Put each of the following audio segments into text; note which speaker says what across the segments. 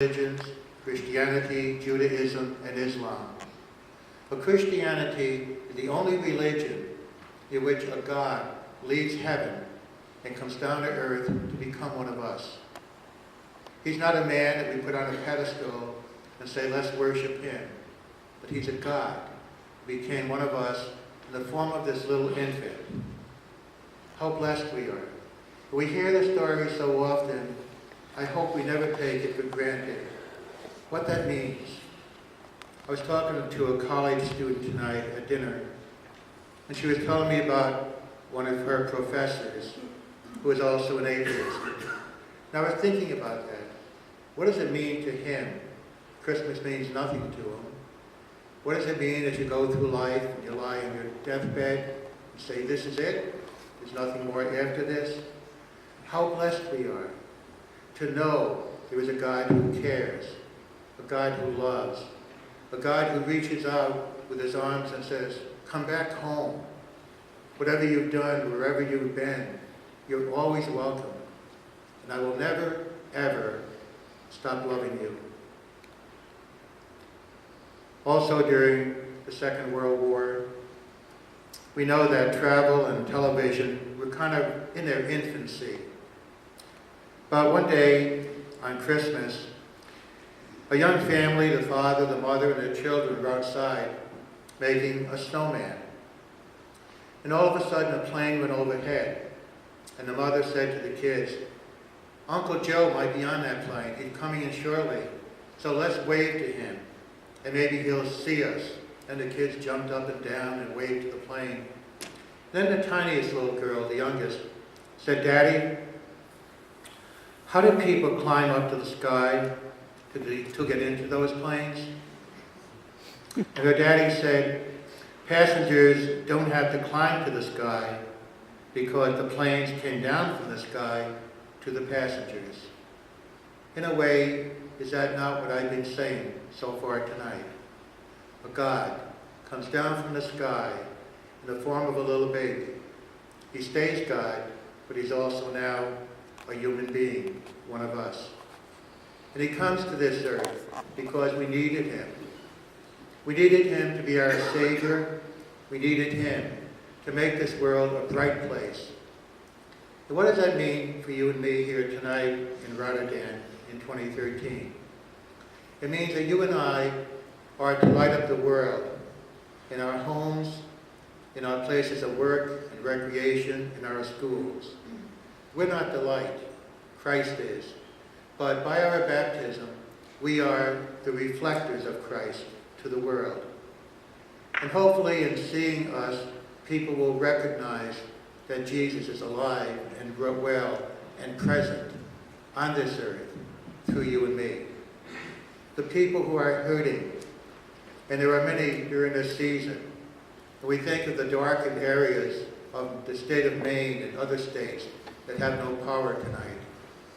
Speaker 1: religions, Christianity, Judaism, and Islam. But Christianity is the only religion in which a God leaves heaven and comes down to earth to become one of us. He's not a man that we put on a pedestal and say, let's worship him. But he's a God who became one of us in the form of this little infant. How blessed we are. We hear the story so often. I hope we never take it for granted. What that means. I was talking to a college student tonight at dinner, and she was telling me about one of her professors who is also an atheist. And I was thinking about that. What does it mean to him? Christmas means nothing to him. What does it mean as you go through life and you lie on your deathbed and say, this is it? There's nothing more after this? How blessed we are to know there is a God who cares, a God who loves, a God who reaches out with his arms and says, come back home. Whatever you've done, wherever you've been, you're always welcome. And I will never, ever stop loving you. Also during the Second World War, we know that travel and television were kind of in their infancy. But one day on Christmas, a young family, the father, the mother, and their children were outside making a snowman. And all of a sudden a plane went overhead, and the mother said to the kids, Uncle Joe might be on that plane. He's coming in shortly, so let's wave to him, and maybe he'll see us. And the kids jumped up and down and waved to the plane. Then the tiniest little girl, the youngest, said, Daddy, how do people climb up to the sky to get into those planes? And her daddy said, passengers don't have to climb to the sky because the planes came down from the sky to the passengers. In a way, is that not what I've been saying so far tonight? A God comes down from the sky in the form of a little baby. He stays God, but he's also now a human being, one of us. And he comes to this earth because we needed him. We needed him to be our Savior. We needed him to make this world a bright place. And what does that mean for you and me here tonight in Rotterdam in 2013? It means that you and I are to light up the world in our homes, in our places of work and recreation, in our schools. We're not the light, Christ is. But by our baptism, we are the reflectors of Christ to the world. And hopefully in seeing us, people will recognize that Jesus is alive and well and present on this earth through you and me. The people who are hurting, and there are many during this season, and we think of the darkened areas of the state of Maine and other states that have no power tonight,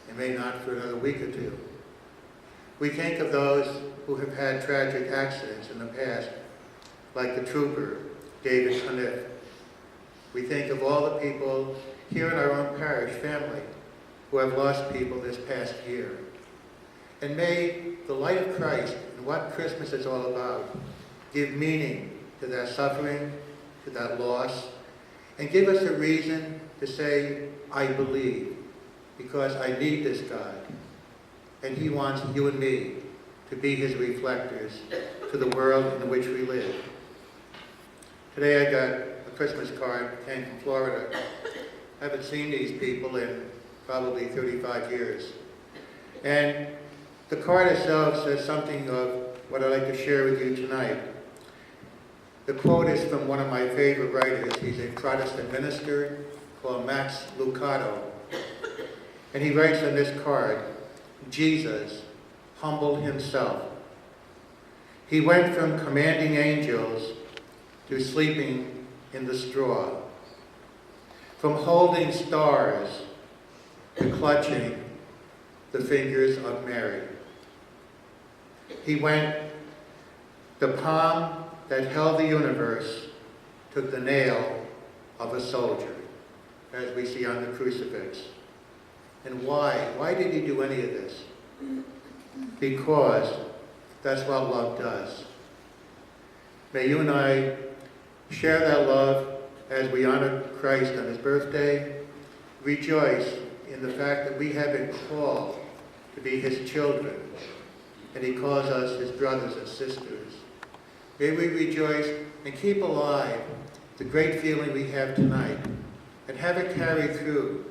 Speaker 1: and may not for another week or two. We think of those who have had tragic accidents in the past, like the trooper, David Cont'd. We think of all the people here in our own parish family who have lost people this past year. And may the light of Christ and what Christmas is all about give meaning to that suffering, to that loss, and give us a reason to say, I believe, because I need this God, and he wants you and me to be his reflectors to the world in which we live. Today I got a Christmas card, came from Florida. I haven't seen these people in probably 35 years. And the card itself says something of what I'd like to share with you tonight. The quote is from one of my favorite writers. He's a Protestant minister called Max Lucado. And he writes on this card, Jesus humbled himself. He went from commanding angels to sleeping in the straw, from holding stars to clutching the fingers of Mary. He went, the palm that held the universe took the nail of a soldier, as we see on the crucifix. And why? Why did he do any of this? because that's what love does. May you and I share that love as we honor Christ on his birthday. Rejoice in the fact that we have been called to be his children, and he calls us his brothers and sisters. May we rejoice and keep alive the great feeling we have tonight, and have it carry through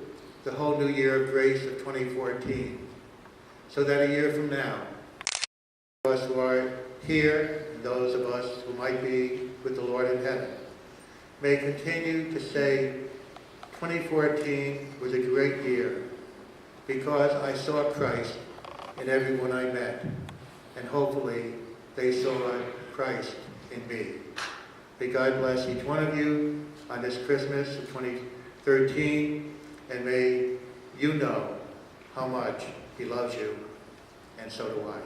Speaker 1: the whole new year of grace of 2014, so that a year from now, those of us who are here, and those of us who might be with the Lord in heaven, may continue to say, 2014 was a great year because I saw Christ in everyone I met, and hopefully they saw Christ in me. May God bless each one of you on this Christmas of 2013, and may you know how much he loves you, and so do I.